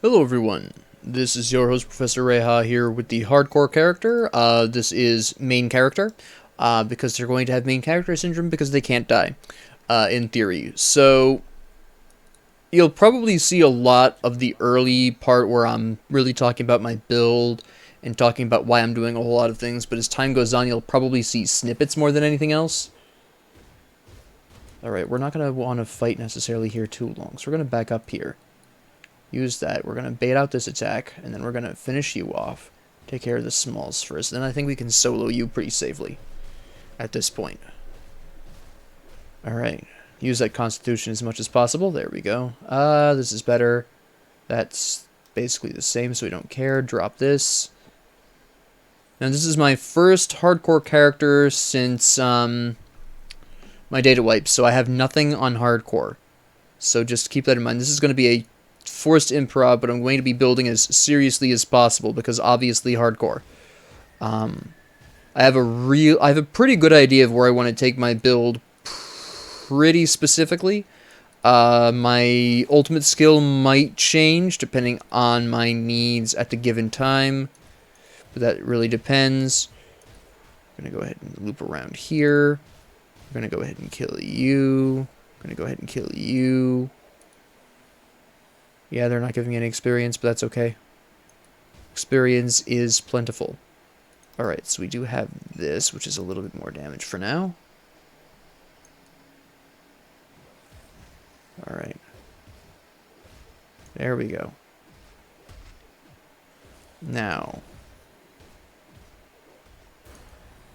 Hello everyone, this is your host Professor Reha here with the hardcore character. This is main character, because they're going to have main character syndrome because they can't die, in theory. So, you'll probably see a lot of the early part where I'm really talking about my build and talking about why I'm doing a whole lot of things, but as time goes on you'll probably see snippets more than anything else. Alright, we're not going to want to fight necessarily here too long, so we're going to back up here. Use that. We're going to bait out this attack, and then we're going to finish you off. Take care of the smalls first. Then I think we can solo you pretty safely at this point. Alright. Use that constitution as much as possible. There we go. This is better. That's basically the same, so we don't care. Drop this. Now, this is my first hardcore character since my data wipe, so I have nothing on hardcore. So just keep that in mind. This is going to be a forced improv, but I'm going to be building as seriously as possible because obviously hardcore. I have a pretty good idea of where I want to take my build pretty specifically. My ultimate skill might change depending on my needs at the given time, but that really depends. I'm going to go ahead and loop around here. I'm going to go ahead and kill you. I'm going to go ahead and kill you. Yeah, they're not giving me any experience, but that's okay. Experience is plentiful. Alright, so we do have this, which is a little bit more damage for now. Alright. There we go. Now.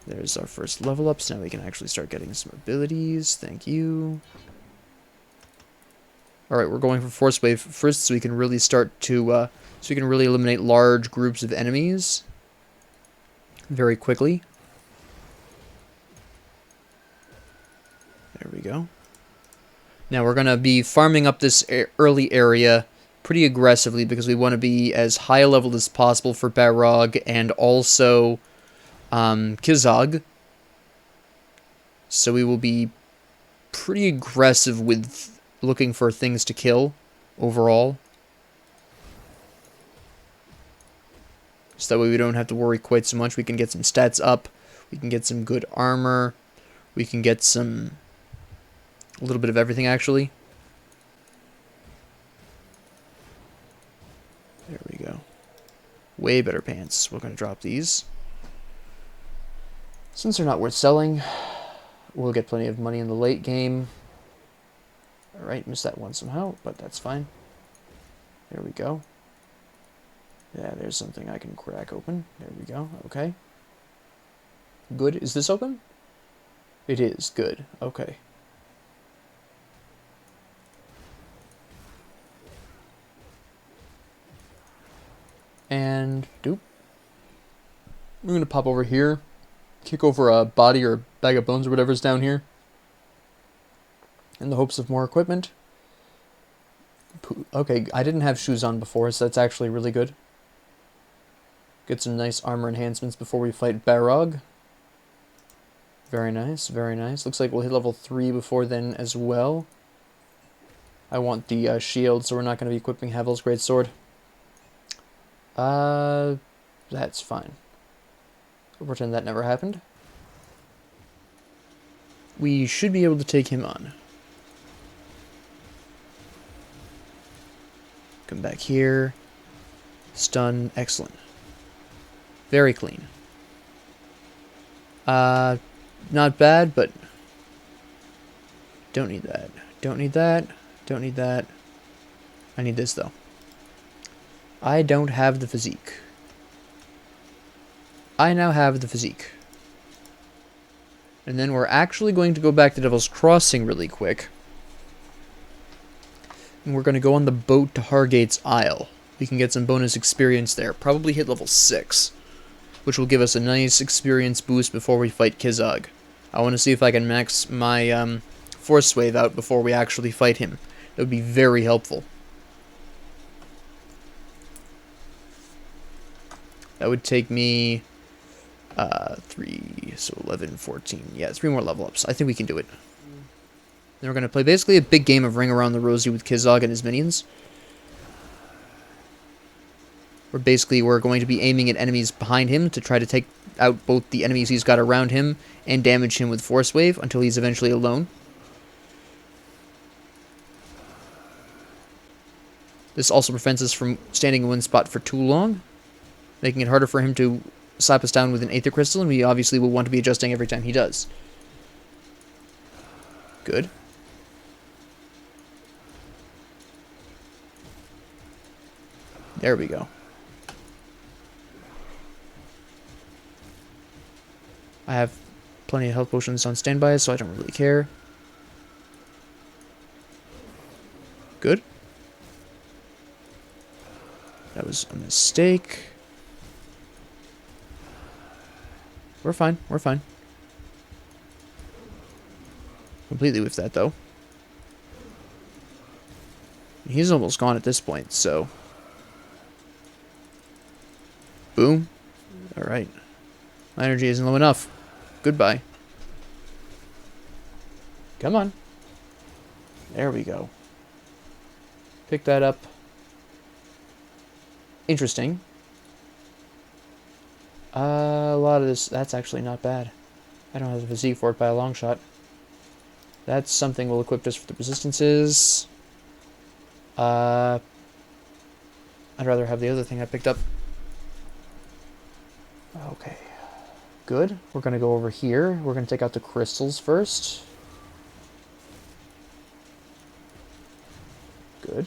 There's our first level up, so now we can actually start getting some abilities. Thank you. Alright, we're going for Forcewave first so we can really start to, so we can really eliminate large groups of enemies very quickly. There we go. Now we're going to be farming up this early area pretty aggressively because we want to be as high a level as possible for Barog and also Kizog. So we will be pretty aggressive with looking for things to kill overall. So that way we don't have to worry quite so much. We can get some stats up. We can get some good armor. We can get a little bit of everything actually. There we go. Way better pants. We're going to drop these. Since they're not worth selling, we'll get plenty of money in the late game. Alright, missed that one somehow, but that's fine. There we go. Yeah, there's something I can crack open. There we go. Okay. Good. Is this open? It is. Good. Okay. And, doop. We're going to pop over here. Kick over a body or bag of bones or whatever's down here. In the hopes of more equipment. Okay, I didn't have shoes on before, so that's actually really good. Get some nice armor enhancements before we fight Barog. Very nice, very nice. Looks like we'll hit level 3 before then as well. I want the shield, so we're not going to be equipping Havel's Greatsword. That's fine. We'll pretend that never happened. We should be able to take him on. Come back here. Stun. Excellent. Very clean. Not bad, but don't need that. Don't need that. Don't need that. I need this, though. I don't have the physique. I now have the physique. And then we're actually going to go back to Devil's Crossing really quick. And we're going to go on the boat to Hargate's Isle. We can get some bonus experience there. Probably hit level 6. Which will give us a nice experience boost before we fight Kizog. I want to see if I can max my Forcewave out before we actually fight him. That would be very helpful. That would take me 3, so 11, 14. Yeah, 3 more level ups. I think we can do it. Then we're going to play basically a big game of Ring Around the Rosie with Kizog and his minions. where basically we're going to be aiming at enemies behind him to try to take out both the enemies he's got around him and damage him with Forcewave until he's eventually alone. This also prevents us from standing in one spot for too long, making it harder for him to slap us down with an Aether Crystal, and we obviously will want to be adjusting every time he does. Good. There we go. I have plenty of health potions on standby, so I don't really care. Good. That was a mistake. We're fine. We're fine. Completely with that, though. He's almost gone at this point, so... Boom. Alright. My energy isn't low enough. Goodbye. Come on. There we go. Pick that up. Interesting. A lot of this... That's actually not bad. I don't have the physique for it by a long shot. That's something we'll equip just for the resistances. I'd rather have the other thing I picked up. Okay. Good. We're going to go over here. We're going to take out the crystals first. Good.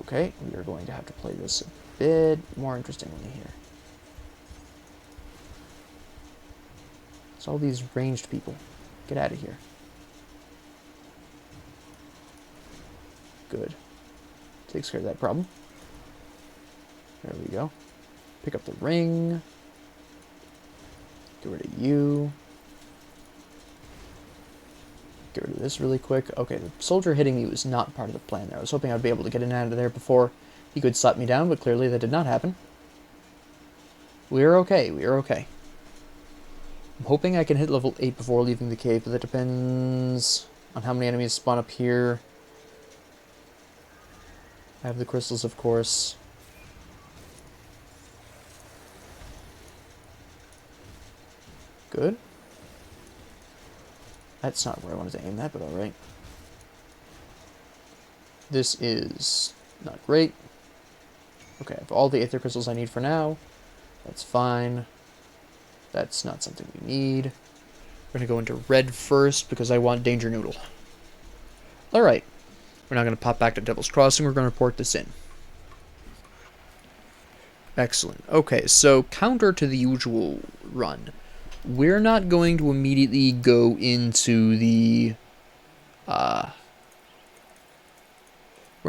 Okay, we are going to have to play this a bit more interestingly here. It's all these ranged people. Get out of here. Good. Takes care of that problem. There we go. Pick up the ring. Get rid of you. Get rid of this really quick. Okay, the soldier hitting me was not part of the plan there. I was hoping I'd be able to get in out of there before he could slap me down, but clearly that did not happen. We're okay. We're okay. I'm hoping I can hit level 8 before leaving the cave, but that depends on how many enemies spawn up here. I have the crystals, of course. Good. That's not where I wanted to aim that, but alright. This is not great. Okay, I have all the Aether Crystals I need for now. That's fine. That's not something we need. We're going to go into red first because I want Danger Noodle. Alright. We're now going to pop back to Devil's Crossing. We're going to report this in. Excellent. Okay, so counter to the usual run. We're not going to immediately go into the... we're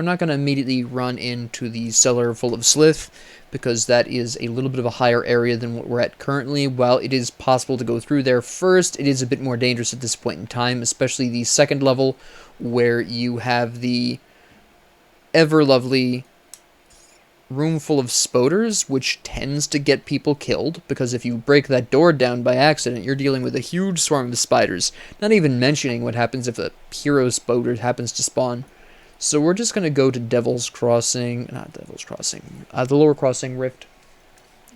not going to immediately run into the cellar full of Slith, because that is a little bit of a higher area than what we're at currently. While it is possible to go through there first, it is a bit more dangerous at this point in time, especially the second level, where you have the ever-lovely room full of spoders, which tends to get people killed, because if you break that door down by accident, you're dealing with a huge swarm of spiders, not even mentioning what happens if a hero spoder happens to spawn. So we're just going to go to Devil's Crossing, not Devil's Crossing, the Lower Crossing Rift.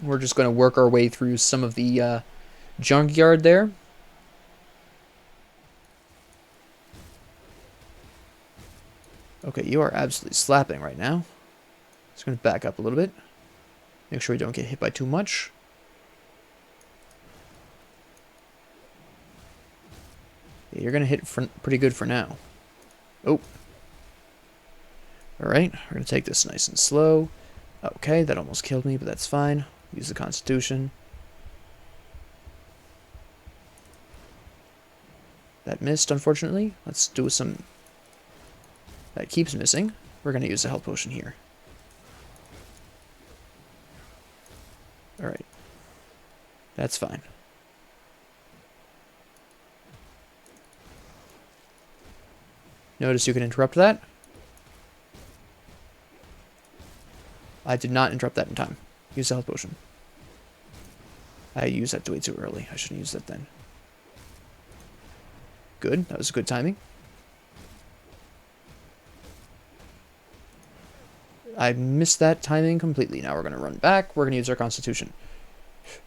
We're just going to work our way through some of the junkyard there. Okay, you are absolutely slapping right now. Just going to back up a little bit. Make sure we don't get hit by too much. Yeah, you're going to hit pretty good for now. Oh. Alright, we're going to take this nice and slow. Okay, that almost killed me, but that's fine. Use the Constitution. That missed, unfortunately. Let's do some... That keeps missing. We're going to use a health potion here. Alright. That's fine. Notice you can interrupt that. I did not interrupt that in time. Use the health potion. I used that way too early. I shouldn't use that then. Good. That was good timing. I missed that timing completely. Now we're going to run back. We're going to use our Constitution.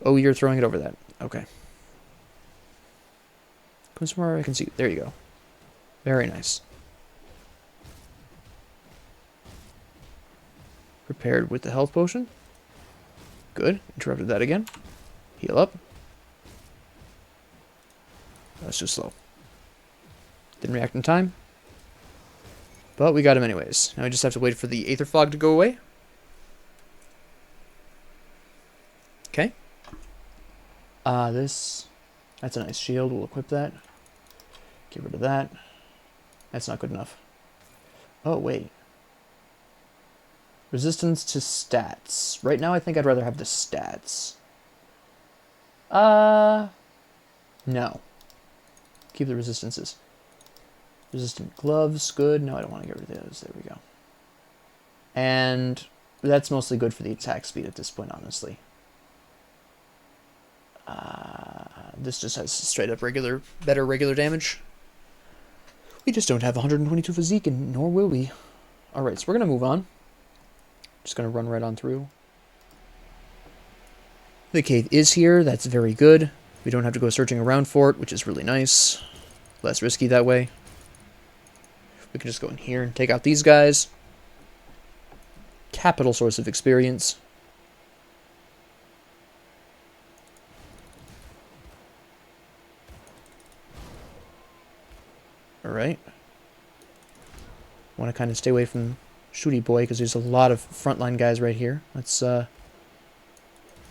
Oh, you're throwing it over that. Okay. Come somewhere I can see you. There you go. Very nice. Prepared with the health potion. Good. Interrupted that again. Heal up. That's too slow. Didn't react in time. But we got him anyways. Now we just have to wait for the Aether Fog to go away. Okay. That's a nice shield. We'll equip that. Get rid of that. That's not good enough. Oh, wait. Resistance to stats. Right now I think I'd rather have the stats. No. Keep the resistances. Resistant gloves, good. No, I don't want to get rid of those. There we go. And that's mostly good for the attack speed at this point, honestly. This just has straight up better regular damage. We just don't have 122 physique, and nor will we. Alright, so we're going to move on. Just going to run right on through. The cave is here. That's very good. We don't have to go searching around for it, which is really nice. Less risky that way. We can just go in here and take out these guys. Capital source of experience. Alright. Want to kind of stay away from Shooty Boy because there's a lot of frontline guys right here. Let's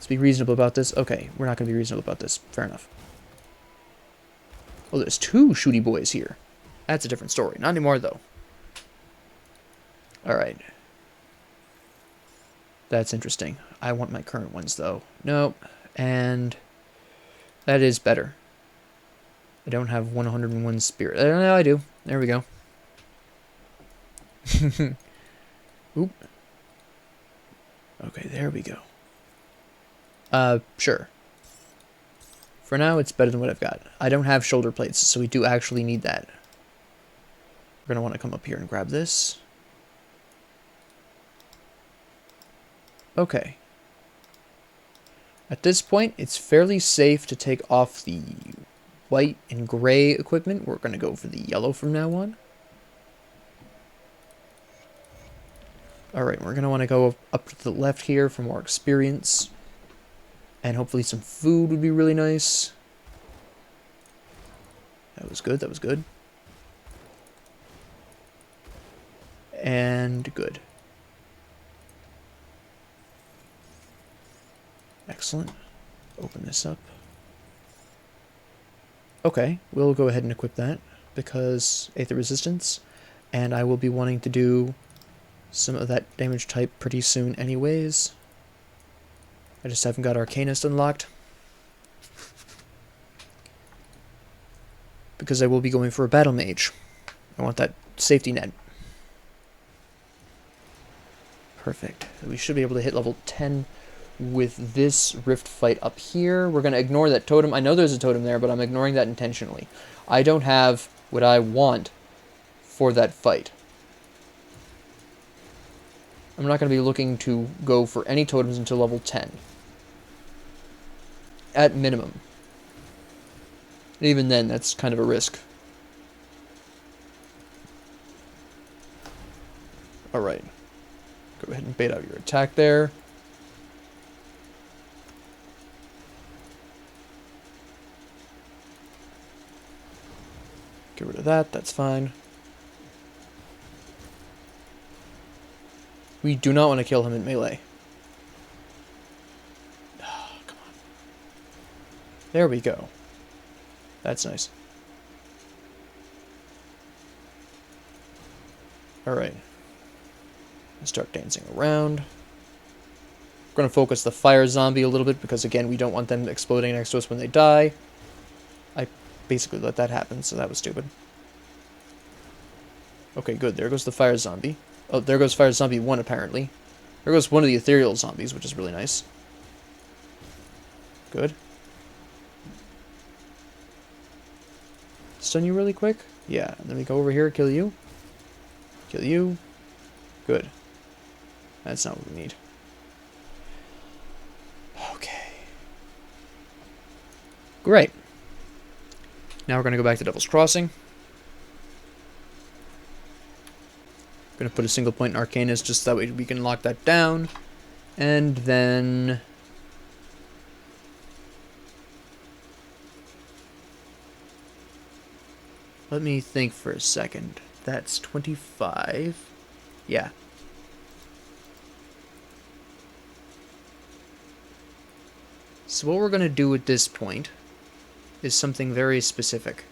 be reasonable about this. Okay, we're not going to be reasonable about this. Fair enough. Oh, there's two Shooty Boys here. That's a different story. Not anymore, though. Alright. That's interesting. I want my current ones, though. Nope. And that is better. I don't have 101 spirit. No, I do. There we go. Oop. Okay, there we go. Sure. For now, it's better than what I've got. I don't have shoulder plates, so we do actually need that. We're going to want to come up here and grab this. Okay. At this point, it's fairly safe to take off the white and gray equipment. We're going to go for the yellow from now on. Alright, we're going to want to go up to the left here for more experience. And hopefully some food would be really nice. That was good, that was good. And good. Excellent. Open this up. Okay, we'll go ahead and equip that because Aether Resistance, and I will be wanting to do some of that damage type pretty soon anyways. I just haven't got Arcanist unlocked. Because I will be going for a Battle Mage. I want that safety net. Perfect. We should be able to hit level 10 with this Rift fight up here. We're going to ignore that totem. I know there's a totem there, but I'm ignoring that intentionally. I don't have what I want for that fight. I'm not going to be looking to go for any totems until level 10. At minimum. Even then, that's kind of a risk. Alright. Go ahead and bait out your attack there. Get rid of that, that's fine. We do not want to kill him in melee. Oh, come on. There we go. That's nice. Alright. Start dancing around. We're going to focus the fire zombie a little bit because, again, we don't want them exploding next to us when they die. I basically let that happen, so that was stupid. Okay, good. There goes the fire zombie. Oh, there goes fire zombie 1, apparently. There goes one of the ethereal zombies, which is really nice. Good. Stun you really quick? Yeah, and then we go over here, kill you. Kill you. Good. That's not what we need. Okay. Great. Now we're going to go back to Devil's Crossing. Going to put a single point in Arcanus just so that way we can lock that down. And then... let me think for a second. That's 25. Yeah. So what we're going to do at this point is something very specific.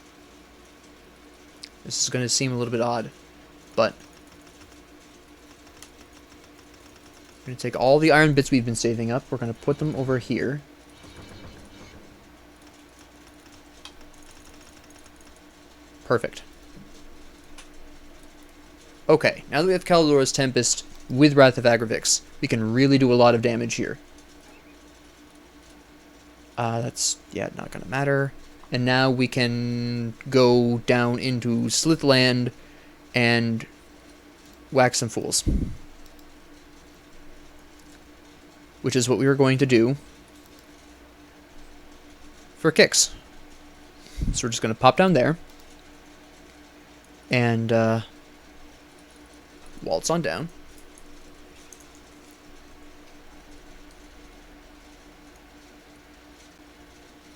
This is going to seem a little bit odd, but we're going to take all the iron bits we've been saving up. We're going to put them over here. Perfect. Okay, now that we have Callidor's Tempest with Wrath of Agrivix, we can really do a lot of damage here. That's, yeah, not gonna matter. And now we can go down into Slithland and whack some fools. Which is what we were going to do for kicks. So we're just gonna pop down there. And, waltz on down.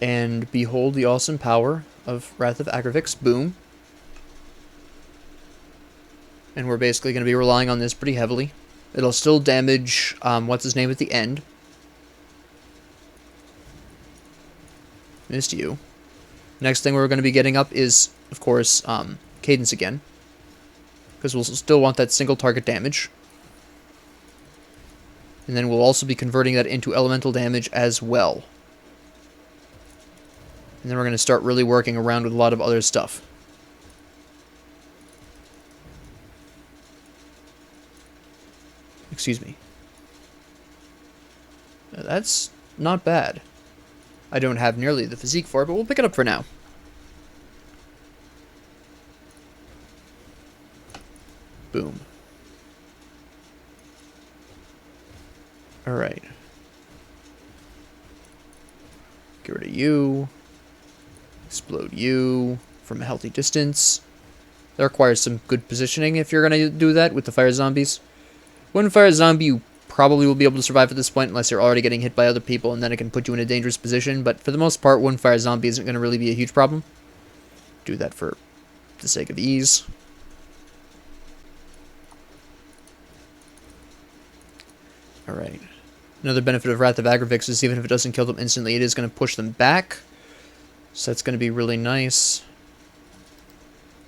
And behold the awesome power of Wrath of Agrivix. Boom. And we're basically going to be relying on this pretty heavily. It'll still damage, what's-his-name at the end. Missed you. Next thing we're going to be getting up is, of course, Cadence again. Because we'll still want that single target damage. And then we'll also be converting that into elemental damage as well. And then we're going to start really working around with a lot of other stuff. Excuse me. Now, that's not bad. I don't have nearly the physique for it, but we'll pick it up for now. Boom. Alright. Get rid of you. Explode you from a healthy distance. That requires some good positioning if you're going to do that with the fire zombies. One fire zombie you probably will be able to survive at this point unless you're already getting hit by other people, and then it can put you in a dangerous position. But for the most part, one fire zombie isn't going to really be a huge problem. Do that for the sake of ease. Alright. Another benefit of Wrath of Agrivix is even if it doesn't kill them instantly, it is going to push them back. So that's going to be really nice.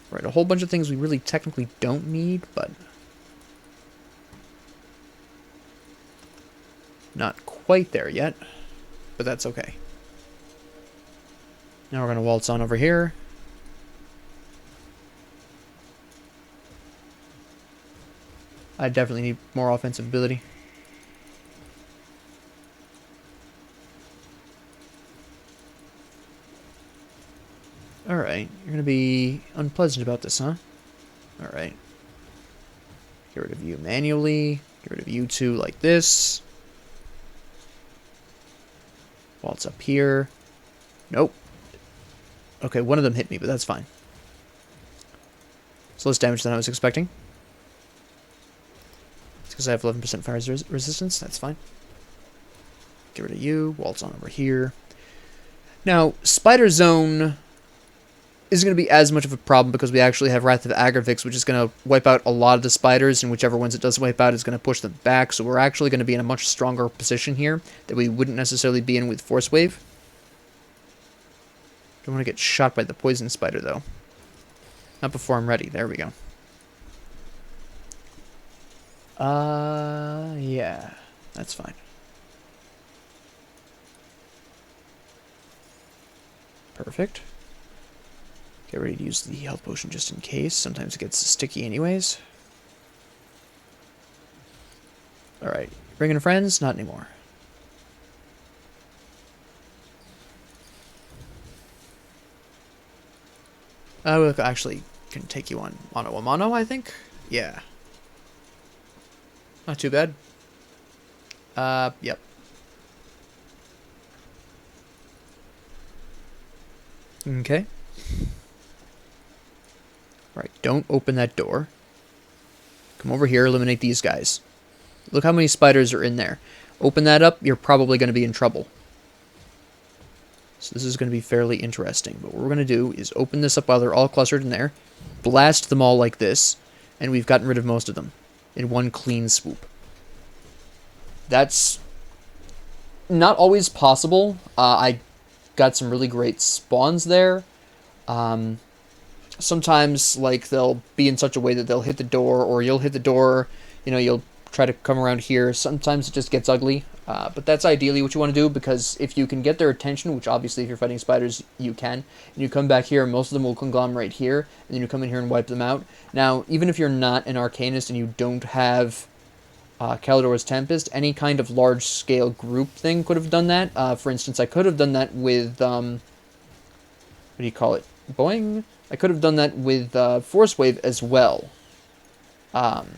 Right, a whole bunch of things we really technically don't need, but not quite there yet. But that's okay. Now we're going to waltz on over here. I definitely need more offensive ability. Alright, you're gonna be unpleasant about this, huh? Alright. Get rid of you manually. Get rid of you two like this. Waltz up here. Nope. Okay, one of them hit me, but that's fine. So less damage than I was expecting. It's because I have 11% fire resistance. That's fine. Get rid of you. Waltz on over here. Now, Spider Zone isn't going to be as much of a problem because we actually have Wrath of Agrivix, which is going to wipe out a lot of the spiders, and whichever ones it does wipe out is going to push them back, so we're actually going to be in a much stronger position here that we wouldn't necessarily be in with Forcewave. Don't want to get shot by the poison spider, though. Not before I'm ready. There we go. Yeah. That's fine. Perfect. Get ready to use the health potion just in case. Sometimes it gets sticky anyways. Alright. Bringing friends? Not anymore. We actually can take you on mono a mono, I think? Yeah. Not too bad. Yep. Okay. Alright, don't open that door. Come over here, eliminate these guys. Look how many spiders are in there. Open that up, you're probably going to be in trouble. So this is going to be fairly interesting. But what we're going to do is open this up while they're all clustered in there. Blast them all like this. And we've gotten rid of most of them. In one clean swoop. That's not always possible. I got some really great spawns there. Sometimes, like, they'll be in such a way that they'll hit the door, or you'll hit the door, you know, you'll try to come around here. Sometimes it just gets ugly, but that's ideally what you want to do, because if you can get their attention, which obviously if you're fighting spiders, you can, and you come back here, most of them will conglomerate here, and then you come in here and wipe them out. Now, even if you're not an Arcanist and you don't have Callidor's Tempest, any kind of large-scale group thing could have done that. For instance, I could have done that with, what do you call it? Boing? I could have done that with Forcewave as well. Other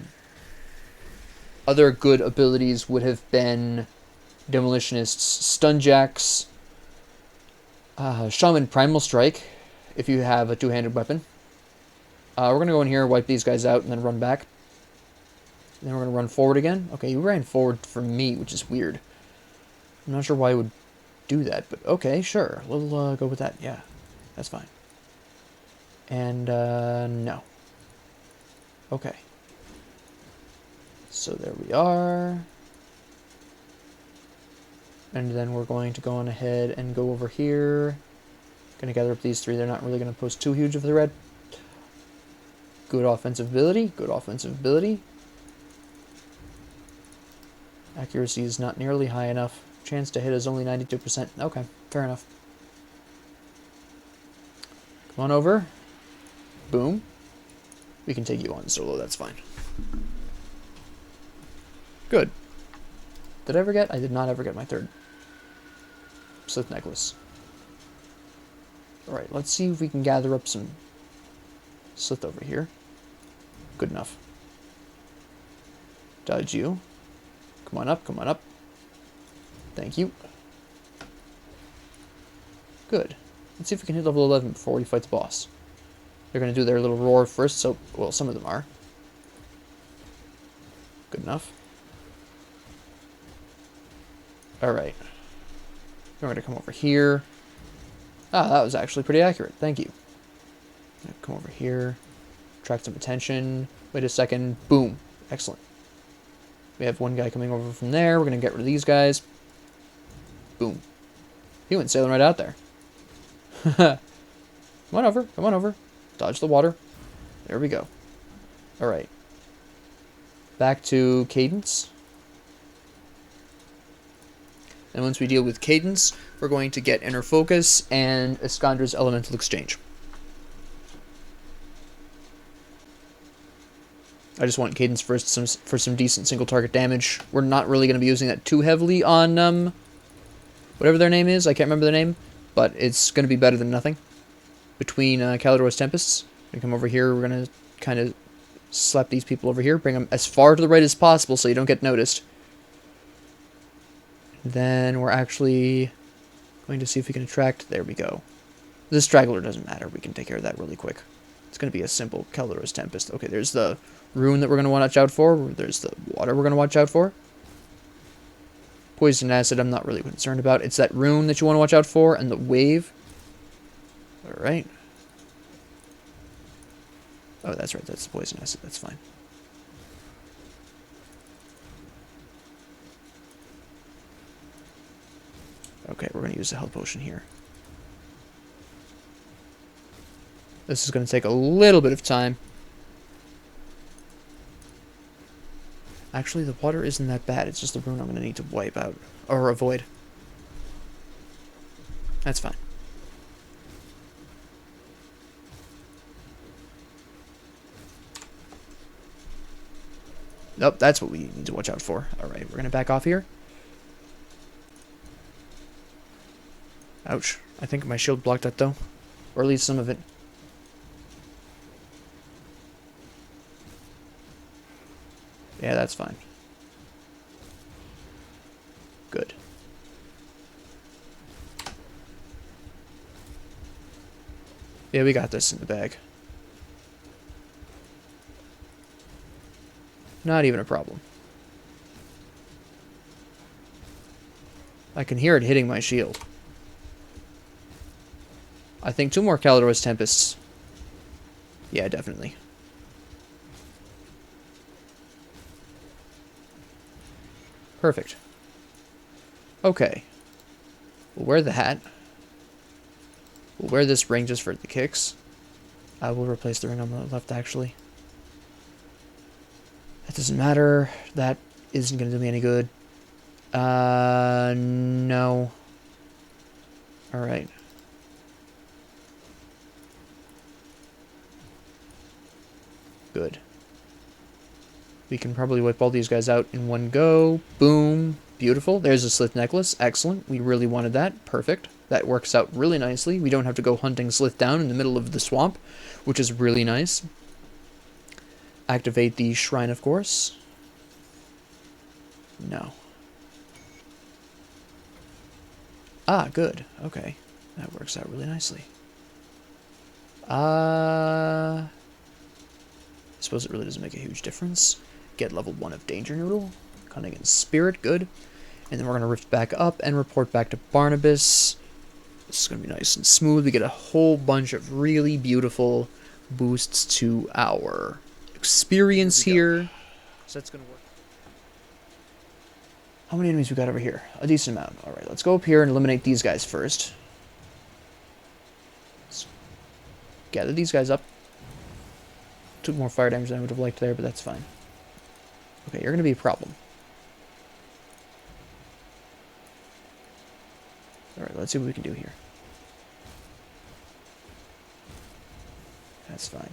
good abilities would have been Demolitionists, Stunjacks, Shaman Primal Strike, if you have a two-handed weapon. We're going to go in here, wipe these guys out, and then run back. And then we're going to run forward again. Okay, you ran forward for me, which is weird. I'm not sure why I would do that, but okay, sure. We'll go with that. Yeah, that's fine. And, no. Okay. So there we are. And then we're going to go on ahead and go over here. Going to gather up these three. They're not really going to pose too huge of a threat. Good offensive ability. Good offensive ability. Accuracy is not nearly high enough. Chance to hit is only 92%. Okay, fair enough. Come on over. Boom. We can take you on solo, that's fine. Good. Did I ever get? I did not ever get my third Slith necklace. Alright, let's see if we can gather up some Slith over here. Good enough. Dodge you. Come on up, come on up. Thank you. Good. Let's see if we can hit level 11 before we fight the boss. They're going to do their little roar first, so, well, some of them are. Good enough. Alright. We're going to come over here. Ah, that was actually pretty accurate. Thank you. Come over here. Attract some attention. Wait a second. Boom. Excellent. We have one guy coming over from there. We're going to get rid of these guys. Boom. He went sailing right out there. Come on over. Come on over. Dodge the water. There we go. Alright. Back to Cadence. And once we deal with Cadence, we're going to get Inner Focus and Iskandra's Elemental Exchange. I just want Cadence first for some decent single target damage. We're not really going to be using that too heavily on whatever their name is. I can't remember the name, but it's going to be better than nothing. Between Callidor's Tempests, we come over here. We're going to kind of slap these people over here, bring them as far to the right as possible so you don't get noticed. Then we're actually going to see if we can attract. There we go. This straggler doesn't matter. We can take care of that really quick. It's going to be a simple Callidor's Tempest. Okay, there's the rune that we're going to watch out for. There's the water we're going to watch out for. Poison acid I'm not really concerned about. It's that rune that you want to watch out for, and the wave. Alright. Oh, that's right. That's the poison acid. That's fine. Okay, we're going to use the health potion here. This is going to take a little bit of time. Actually, the water isn't that bad. It's just the rune I'm going to need to wipe out. Or avoid. That's fine. Nope, that's what we need to watch out for. Alright, we're going to back off here. Ouch. I think my shield blocked that, though. Or at least some of it. Yeah, that's fine. Yeah, we got this in the bag. Not even a problem. I can hear it hitting my shield. I think 2 more Callidor's Tempests. Yeah, definitely. Perfect. Okay. We'll wear the hat. We'll wear this ring just for the kicks. I will replace the ring on the left, actually. That doesn't matter. That isn't going to do me any good. No. Alright. Good. We can probably wipe all these guys out in one go. Boom. Beautiful. There's a Slith necklace. Excellent. We really wanted that. Perfect. That works out really nicely. We don't have to go hunting Slith down in the middle of the swamp, which is really nice. Activate the shrine, of course. No. Ah, good. Okay. That works out really nicely. I suppose it really doesn't make a huge difference. Get level 1 of Danger Noodle. Cunning and Spirit, good. And then we're going to rift back up and report back to Barnabas. This is going to be nice and smooth. We get a whole bunch of really beautiful boosts to our experience here. So that's going to work. How many enemies we got over here? A decent amount. Alright, let's go up here and eliminate these guys first. Let's gather these guys up. Took more fire damage than I would have liked there, but that's fine. Okay, you're going to be a problem. Alright, let's see what we can do here. That's fine.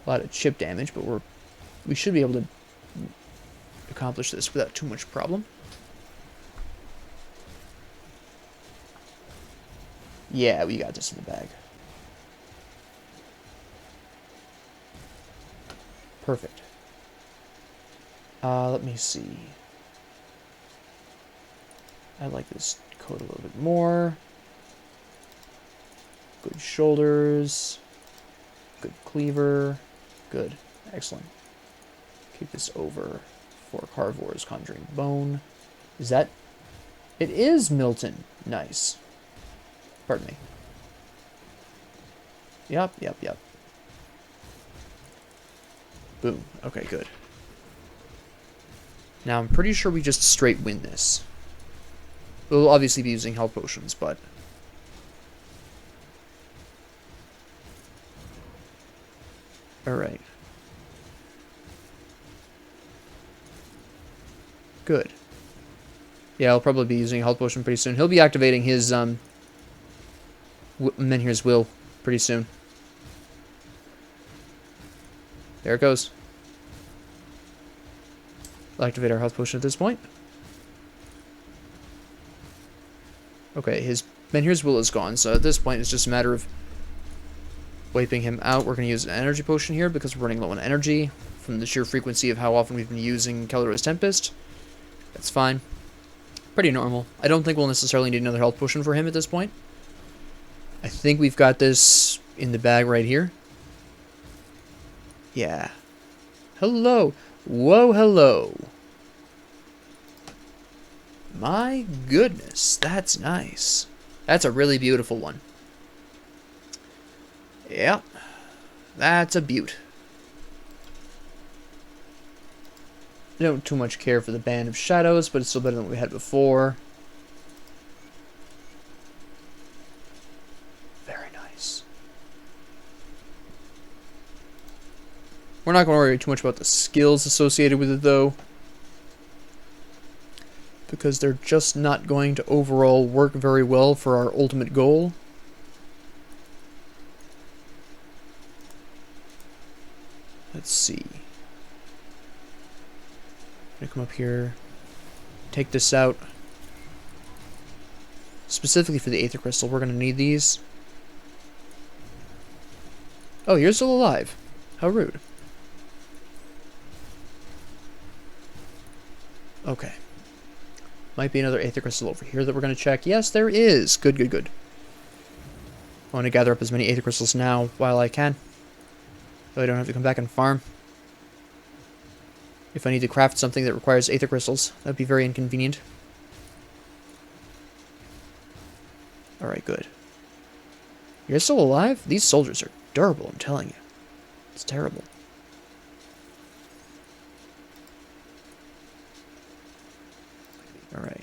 A lot of chip damage, but we should be able to accomplish this without too much problem. Yeah, we got this in the bag. Perfect. Let me see. I like this coat a little bit more. Good shoulders. Good cleaver. Good. Excellent. Keep this over for Carvor's Conjuring Bone. Is that... It is Milton. Nice. Pardon me. Yep. Boom. Okay, good. Now, I'm pretty sure we just straight win this. We'll obviously be using health potions, but... Alright. Good. Yeah, I'll probably be using a health potion pretty soon. He'll be activating his, Menhir's Will pretty soon. There it goes. I'll activate our health potion at this point. Okay, his Menhir's Will is gone, so at this point it's just a matter of wiping him out. We're going to use an energy potion here because we're running low on energy from the sheer frequency of how often we've been using Callidor's Tempest. That's fine. Pretty normal. I don't think we'll necessarily need another health potion for him at this point. I think we've got this in the bag right here. Yeah. Hello. Whoa, hello. My goodness, that's nice. That's a really beautiful one. Yep. That's a beaut. I don't too much care for the Band of Shadows, but it's still better than what we had before. Very nice. We're not going to worry too much about the skills associated with it, though, because they're just not going to overall work very well for our ultimate goal. Let's see. I'm gonna come up here, take this out. Specifically for the Aether Crystal, we're gonna need these. Oh, you're still alive. How rude. Okay. Might be another Aether Crystal over here that we're gonna check. Yes, there is. Good, good, good. I want to gather up as many Aether Crystals now while I can, so I don't have to come back and farm. If I need to craft something that requires Aether Crystals, that'd be very inconvenient. Alright, good. You're still alive? These soldiers are durable, I'm telling you. It's terrible. Alright.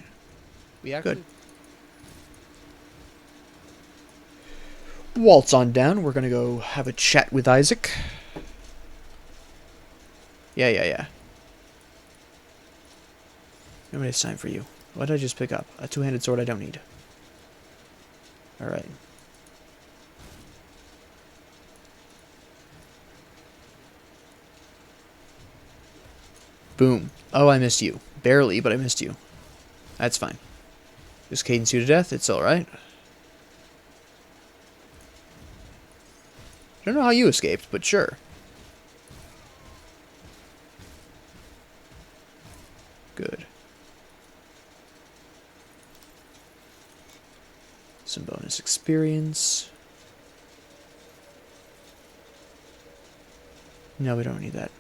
Good. Waltz on down. We're gonna go have a chat with Isaac. Yeah. Nobody's time for you. What did I just pick up? A two-handed sword I don't need. Alright. Boom. Oh, I missed you. Barely, but I missed you. That's fine. Just cadence you to death. It's alright. I don't know how you escaped, but sure. Good. Some bonus experience. No, we don't need that.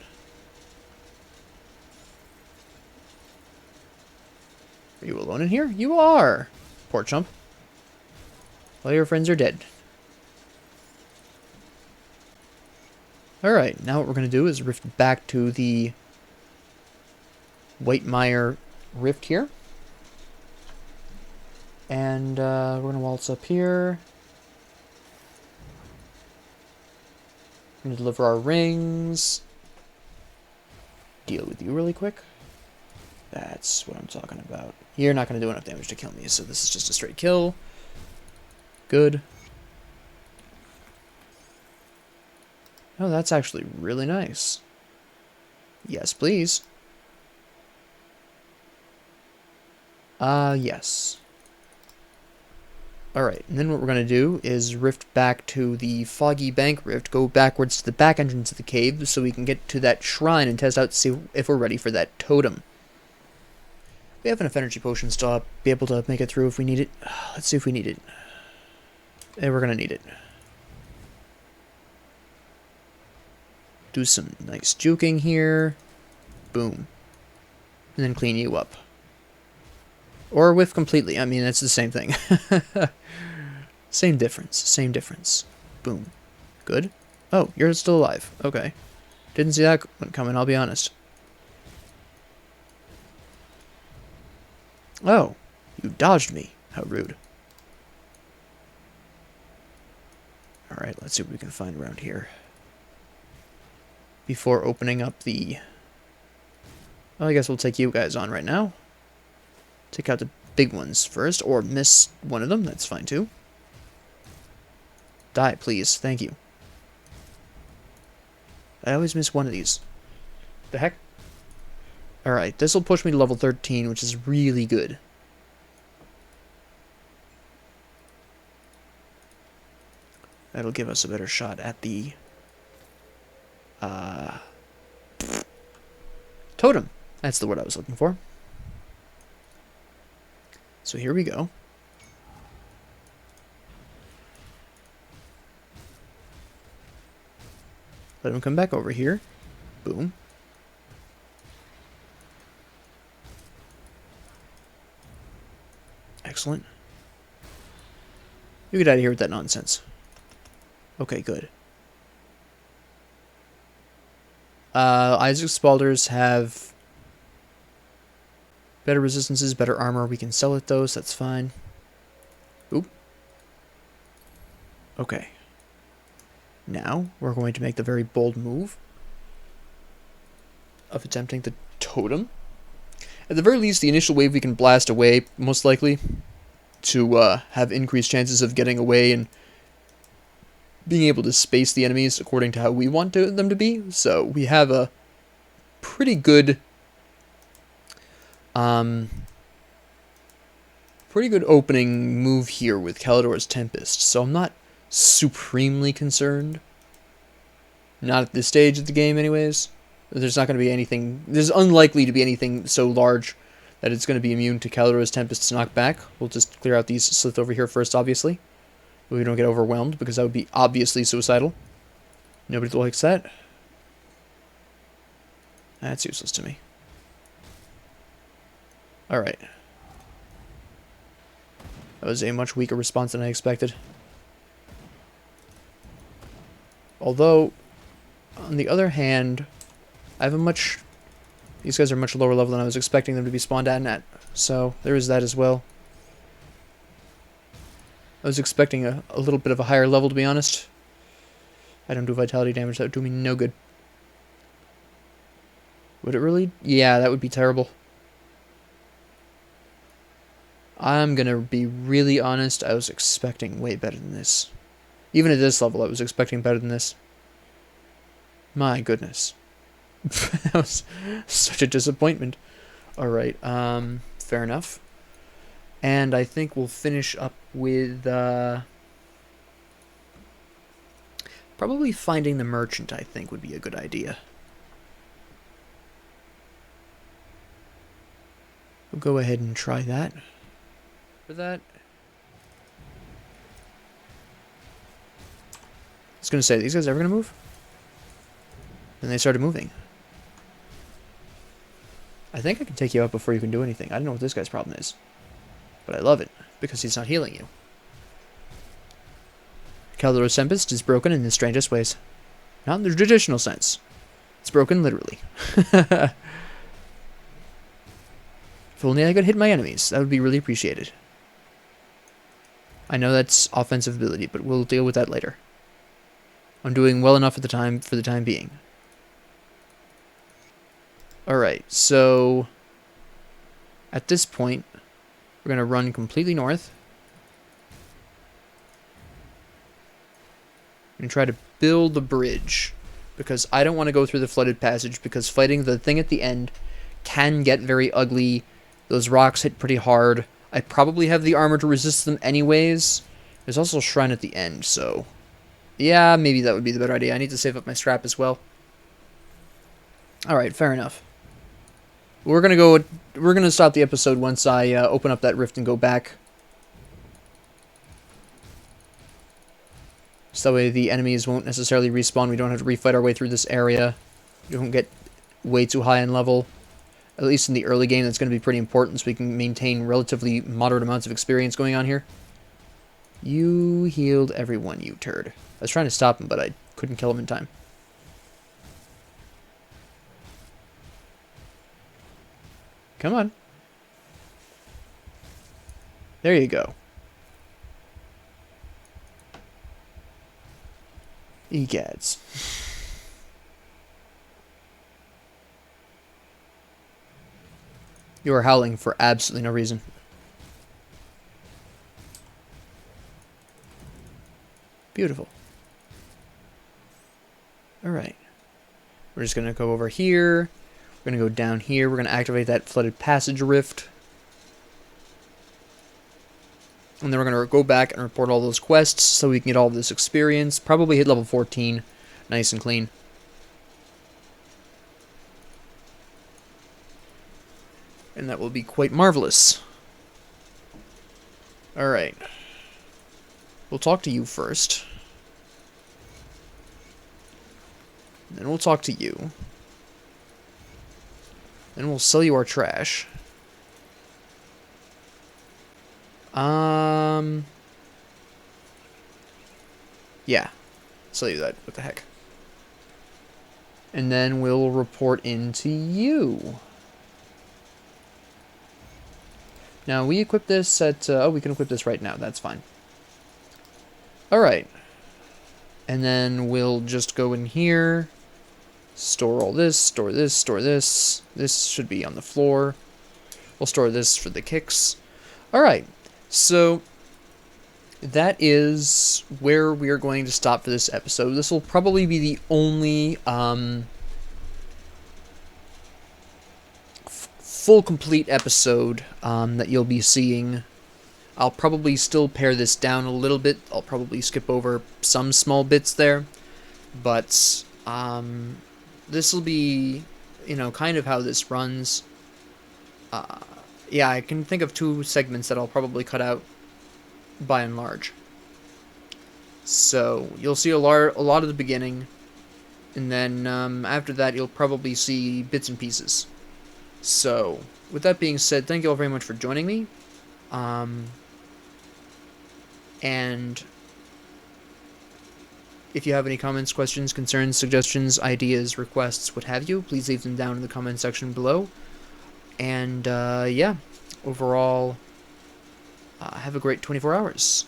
Are you alone in here? You are! Poor chump. All your friends are dead. Alright, now what we're going to do is rift back to the Whitemire Rift here. And we're going to waltz up here. We're going to deliver our rings. Deal with you really quick. That's what I'm talking about. You're not going to do enough damage to kill me, so this is just a straight kill. Good. Oh, that's actually really nice. Yes, please. Yes. Alright, and then what we're going to do is rift back to the Foggy Bank Rift, go backwards to the back entrance of the cave so we can get to that shrine and test out to see if we're ready for that totem. We have enough energy potions to be able to make it through if we need it. Let's see if we need it. And we're going to need it. Do some nice juking here. Boom. And then clean you up. Or whiff completely. I mean, it's the same thing. Same difference. Same difference. Boom. Good. Oh, you're still alive. Okay. Didn't see that one coming, I'll be honest. Oh, you dodged me. How rude. Alright, let's see what we can find around here. Before opening up the... Well, I guess we'll take you guys on right now. Take out the big ones first, or miss one of them, that's fine too. Die, please, thank you. I always miss one of these. The heck? Alright, this will push me to level 13, which is really good. That'll give us a better shot at the... totem. That's the word I was looking for. So here we go. Let him come back over here. Boom. Excellent. You get out of here with that nonsense. Okay, good. Isaac's Spalders have better resistances, better armor. We can sell it though, so that's fine. Oop. Okay. Now, we're going to make the very bold move of attempting the totem. At the very least, the initial wave we can blast away, most likely, to have increased chances of getting away and being able to space the enemies according to how we want them to be. So we have a pretty good opening move here with Callidor's Tempest. So I'm not supremely concerned. Not at this stage of the game anyways. There's not going to be anything... There's unlikely to be anything so large that it's going to be immune to Callidor's Tempest's knockback. We'll just clear out these slith over here first, obviously. We don't get overwhelmed, because that would be obviously suicidal. Nobody likes that. That's useless to me. Alright. That was a much weaker response than I expected. Although, on the other hand, I have a much... These guys are much lower level than I was expecting them to be spawned at. So, there is that as well. I was expecting a little bit of a higher level, to be honest. I don't do vitality damage. That would do me no good. Would it really? Yeah, that would be terrible. I'm gonna be really honest. I was expecting way better than this. Even at this level, I was expecting better than this. My goodness. That was such a disappointment. Alright, fair enough. And I think we'll finish up with, probably finding the merchant, I think, would be a good idea. We'll go ahead and try that. For that. I was going to say, are these guys ever going to move? And they started moving. I think I can take you out before you can do anything. I don't know what this guy's problem is. But I love it, because he's not healing you. Callidor's Tempest is broken in the strangest ways. Not in the traditional sense. It's broken literally. If only I could hit my enemies, that would be really appreciated. I know that's offensive ability, but we'll deal with that later. I'm doing well enough for the time being. Alright, so at this point, we're going to run completely north. And try to build the bridge. Because I don't want to go through the flooded passage, because fighting the thing at the end can get very ugly. Those rocks hit pretty hard. I probably have the armor to resist them anyways. There's also a shrine at the end, so... yeah, maybe that would be the better idea. I need to save up my strap as well. Alright, fair enough. We're gonna stop the episode once I open up that rift and go back. So that way the enemies won't necessarily respawn. We don't have to refight our way through this area. We don't get way too high in level. At least in the early game, that's going to be pretty important so we can maintain relatively moderate amounts of experience going on here. You healed everyone, you turd. I was trying to stop him, but I couldn't kill him in time. Come on. There you go. Egads. You are howling for absolutely no reason. Beautiful. Alright. We're just going to go over here. We're going to go down here. We're going to activate that flooded passage rift. And then we're going to go back and report all those quests so we can get all of this experience. Probably hit level 14. Nice and clean. And that will be quite marvelous. Alright. We'll talk to you first. Then we'll talk to you. Then we'll sell you our trash. Yeah. Sell you that. What the heck? And then we'll report into you. Now, we equip this at... oh, we can equip this right now. That's fine. Alright. And then we'll just go in here. Store all this. Store this. Store this. This should be on the floor. We'll store this for the kicks. Alright. So, that is where we are going to stop for this episode. This will probably be the only... full complete episode that you'll be seeing. I'll probably still pare this down a little bit. I'll probably skip over some small bits there, but this will be, you know, kind of how this runs. Yeah, I can think of 2 segments that I'll probably cut out by and large. So you'll see a lot of the beginning, and then after that you'll probably see bits and pieces. So with that being said, thank you all very much for joining me. And if you have any comments, questions, concerns, suggestions, ideas, requests, what have you, please leave them down in the comment section below. And yeah, overall, have a great 24 hours.